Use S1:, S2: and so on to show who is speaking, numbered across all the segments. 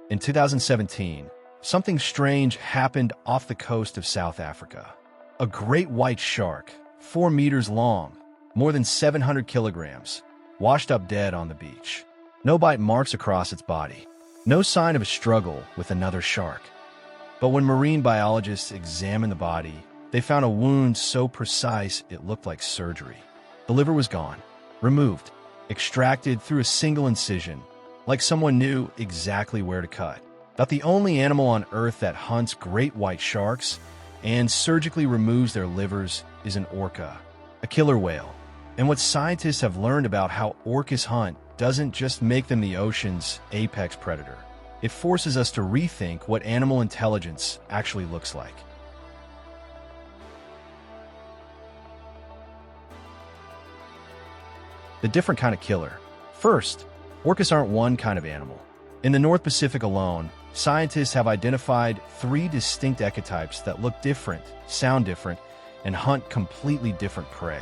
S1: In 2017, something strange happened off the coast of South Africa. A great white shark, 4 meters long, more than 700 kilograms, washed up dead on the beach. No bite marks across its body. No sign of a struggle with another shark. But when marine biologists examined the body, they found a wound so precise it looked like surgery. The liver was gone, removed, extracted through a single incision, like someone knew exactly where to cut. About the only animal on Earth that hunts great white sharks and surgically removes their livers is an orca, a killer whale. And what scientists have learned about how orcas hunt doesn't just make them the ocean's apex predator. It forces us to rethink what animal intelligence actually looks like. The different kind of killer. First, orcas aren't one kind of animal. In the North Pacific alone, scientists have identified 3 distinct ecotypes that look different, sound different, and hunt completely different prey.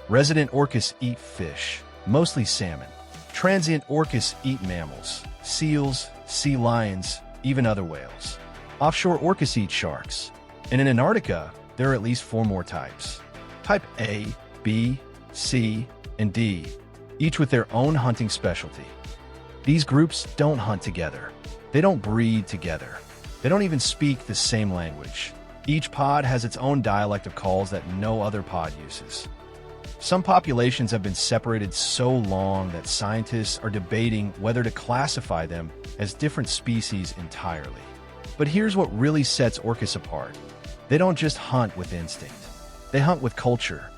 S1: Resident orcas eat fish, mostly salmon. Transient orcas eat mammals, seals, sea lions, even other whales. Offshore orcas eat sharks. And in Antarctica, there are at least 4 more types. Type A, B, C, and D, each with their own hunting specialty. These groups don't hunt together. They don't breed together. They don't even speak the same language. Each pod has its own dialect of calls that no other pod uses. Some populations have been separated so long that scientists are debating whether to classify them as different species entirely. But here's what really sets orcas apart. They don't just hunt with instinct. They hunt with culture.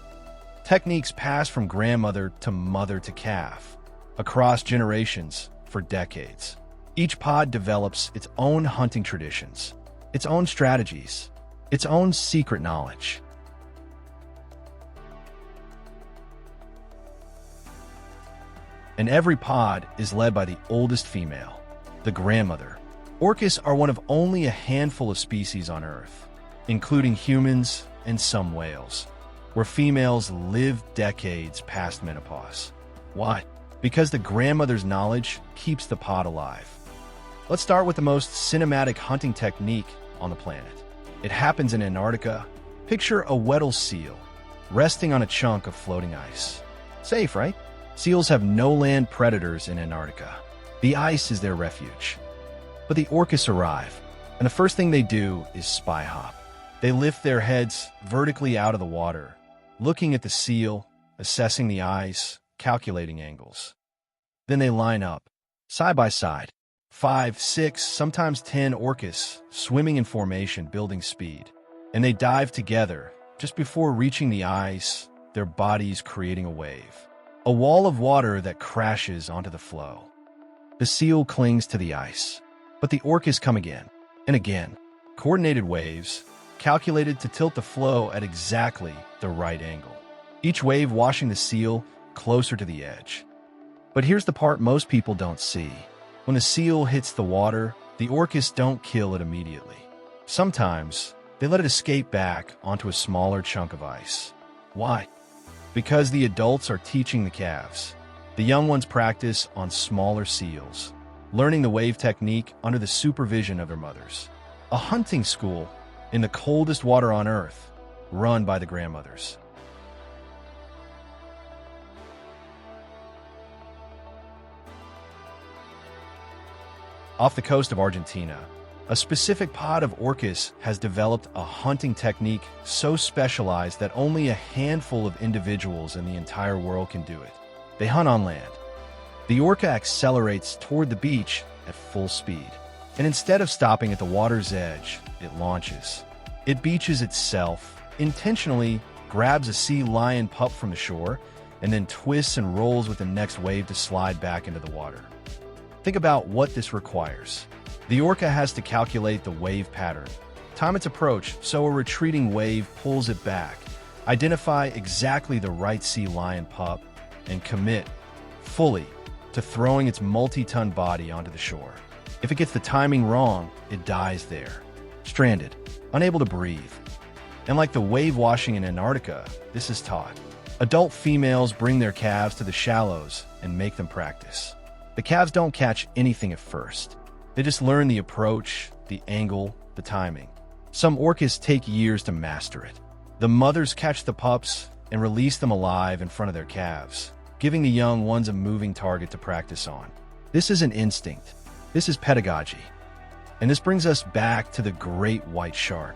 S1: Techniques passed from grandmother to mother to calf, across generations for decades. Each pod develops its own hunting traditions, its own strategies, its own secret knowledge. And every pod is led by the oldest female, the grandmother. Orcas are one of only a handful of species on Earth, including humans and some whales, where females live decades past menopause. Why? Because the grandmother's knowledge keeps the pod alive. Let's start with the most cinematic hunting technique on the planet. It happens in Antarctica. Picture a Weddell seal resting on a chunk of floating ice. Safe, right? Seals have no land predators in Antarctica. The ice is their refuge. But the orcas arrive, and the first thing they do is spy hop. They lift their heads vertically out of the water, looking at the seal, assessing the ice, calculating angles. Then they line up, side by side. 5, 6, sometimes 10 orcas swimming in formation, building speed. And they dive together, just before reaching the ice, their bodies creating a wave. A wall of water that crashes onto the floe. The seal clings to the ice, but the orcas come again and again. Coordinated waves, calculated to tilt the floe at exactly the right angle. Each wave washing the seal closer to the edge. But here's the part most people don't see. When the seal hits the water, the orcas don't kill it immediately. Sometimes, they let it escape back onto a smaller chunk of ice. Why? Because the adults are teaching the calves. The young ones practice on smaller seals, learning the wave technique under the supervision of their mothers. A hunting school in the coldest water on Earth, run by the grandmothers. Off the coast of Argentina, a specific pod of orcas has developed a hunting technique so specialized that only a handful of individuals in the entire world can do it. They hunt on land. The orca accelerates toward the beach at full speed, and instead of stopping at the water's edge, it launches. It beaches itself, intentionally grabs a sea lion pup from the shore, and then twists and rolls with the next wave to slide back into the water. Think about what this requires. The orca has to calculate the wave pattern, time its approach so a retreating wave pulls it back, identify exactly the right sea lion pup, and commit fully to throwing its multi-ton body onto the shore. If it gets the timing wrong, it dies there, stranded, unable to breathe. And like the wave washing in Antarctica, this is taught. Adult females bring their calves to the shallows and make them practice. The calves don't catch anything at first. They just learn the approach, the angle, the timing. Some orcas take years to master it. The mothers catch the pups and release them alive in front of their calves, giving the young ones a moving target to practice on. This isn't instinct. This is pedagogy. And this brings us back to the great white shark.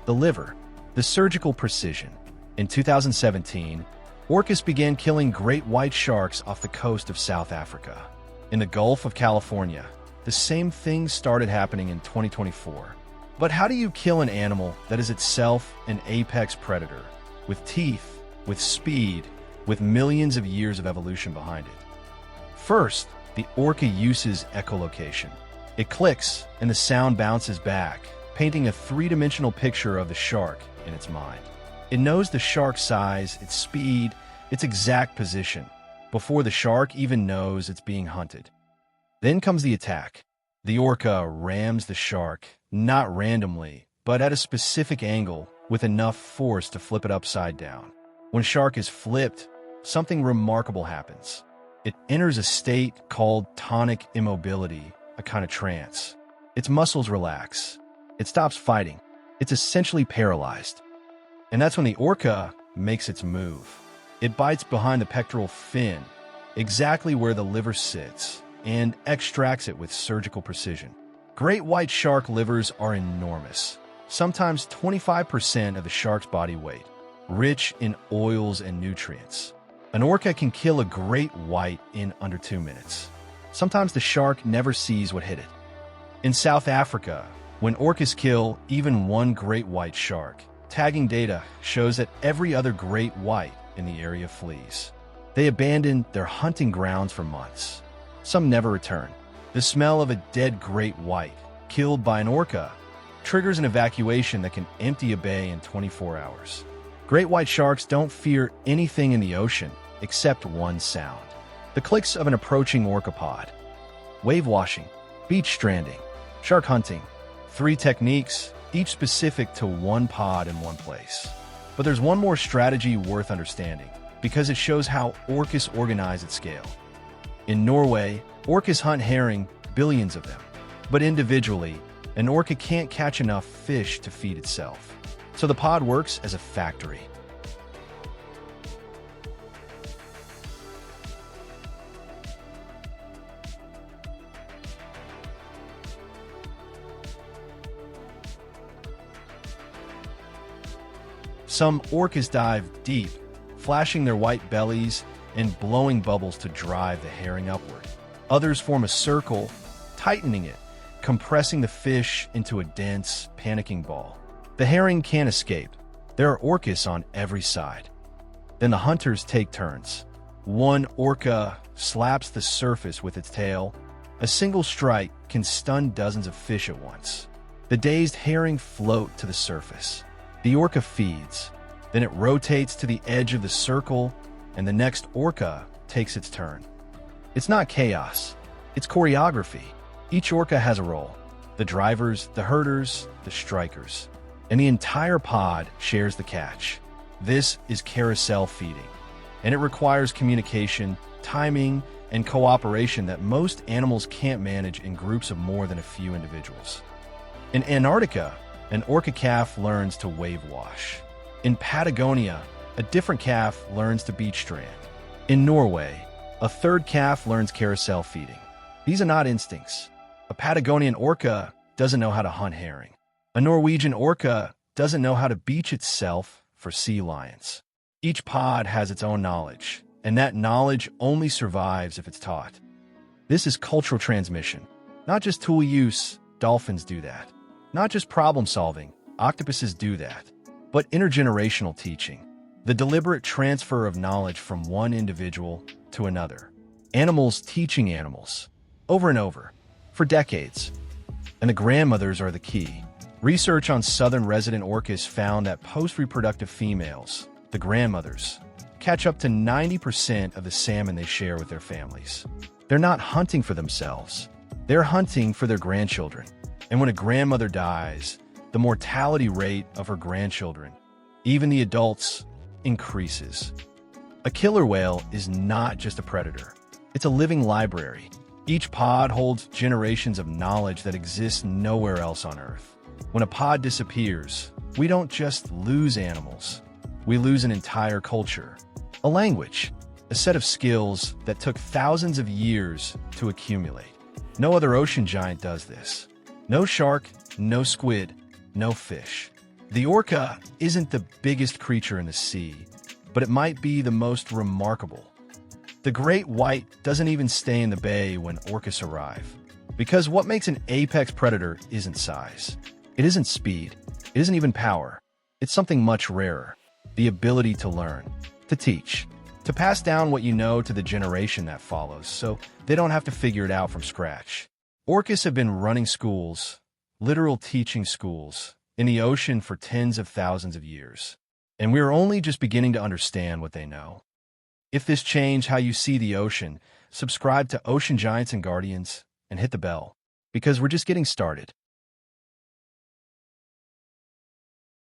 S1: The liver, the surgical precision. In 2017, orcas began killing great white sharks off the coast of South Africa. In the Gulf of California, the same thing started happening in 2024. But how do you kill an animal that is itself an apex predator, with teeth, with speed, with millions of years of evolution behind it? First, the orca uses echolocation. It clicks, and the sound bounces back, painting a three-dimensional picture of the shark in its mind. It knows the shark's size, its speed, its exact position, before the shark even knows it's being hunted. Then comes the attack. The orca rams the shark, not randomly, but at a specific angle with enough force to flip it upside down. When a shark is flipped, something remarkable happens. It enters a state called tonic immobility, a kind of trance. Its muscles relax. It stops fighting. It's essentially paralyzed. And that's when the orca makes its move. It bites behind the pectoral fin, exactly where the liver sits, and extracts it with surgical precision. Great white shark livers are enormous, sometimes 25% of the shark's body weight, rich in oils and nutrients. An orca can kill a great white in under 2 minutes. Sometimes the shark never sees what hit it. In South Africa, when orcas kill even one great white shark, tagging data shows that every other great white in the area flees. They abandon their hunting grounds for months. Some never return. The smell of a dead great white, killed by an orca, triggers an evacuation that can empty a bay in 24 hours. Great white sharks don't fear anything in the ocean except one sound: the clicks of an approaching orca pod. Wave washing, beach stranding, shark hunting. 3 techniques, each specific to one pod in one place. But there's one more strategy worth understanding, because it shows how orcas organize at scale. In Norway, orcas hunt herring, billions of them. But individually, an orca can't catch enough fish to feed itself. So the pod works as a factory. Some orcas dive deep, flashing their white bellies and blowing bubbles to drive the herring upward. Others form a circle, tightening it, compressing the fish into a dense, panicking ball. The herring can't escape. There are orcas on every side. Then the hunters take turns. One orca slaps the surface with its tail. A single strike can stun dozens of fish at once. The dazed herring float to the surface. The orca feeds. Then it rotates to the edge of the circle, and the next orca takes its turn. It's not chaos. It's choreography. Each orca has a role: the drivers, the herders, the strikers. And the entire pod shares the catch. This is carousel feeding, and it requires communication, timing, and cooperation that most animals can't manage in groups of more than a few individuals. In Antarctica, an orca calf learns to wave wash. In Patagonia, a different calf learns to beach strand. In Norway, a third calf learns carousel feeding. These are not instincts. A Patagonian orca doesn't know how to hunt herring. A Norwegian orca doesn't know how to beach itself for sea lions. Each pod has its own knowledge, and that knowledge only survives if it's taught. This is cultural transmission. Not just tool use, dolphins do that. Not just problem solving, octopuses do that. But intergenerational teaching, the deliberate transfer of knowledge from one individual to another. Animals teaching animals, over and over, for decades. And the grandmothers are the key. Research on southern resident orcas found that post-reproductive females, the grandmothers, catch up to 90% of the salmon they share with their families. They're not hunting for themselves. They're hunting for their grandchildren. And when a grandmother dies, the mortality rate of her grandchildren, even the adults, increases. A killer whale is not just a predator. It's a living library. Each pod holds generations of knowledge that exists nowhere else on Earth. When a pod disappears, we don't just lose animals. We lose an entire culture, a language, a set of skills that took thousands of years to accumulate. No other ocean giant does this. No shark, no squid, no fish. The orca isn't the biggest creature in the sea, but it might be the most remarkable. The great white doesn't even stay in the bay when orcas arrive. Because what makes an apex predator isn't size. It isn't speed. It isn't even power. It's something much rarer. The ability to learn, to teach, to pass down what you know to the generation that follows, so they don't have to figure it out from scratch. Orcas have been running schools, literal teaching schools, in the ocean for tens of thousands of years. And we're only just beginning to understand what they know. If this changed how you see the ocean, subscribe to Ocean Giants and Guardians and hit the bell, because we're just getting started.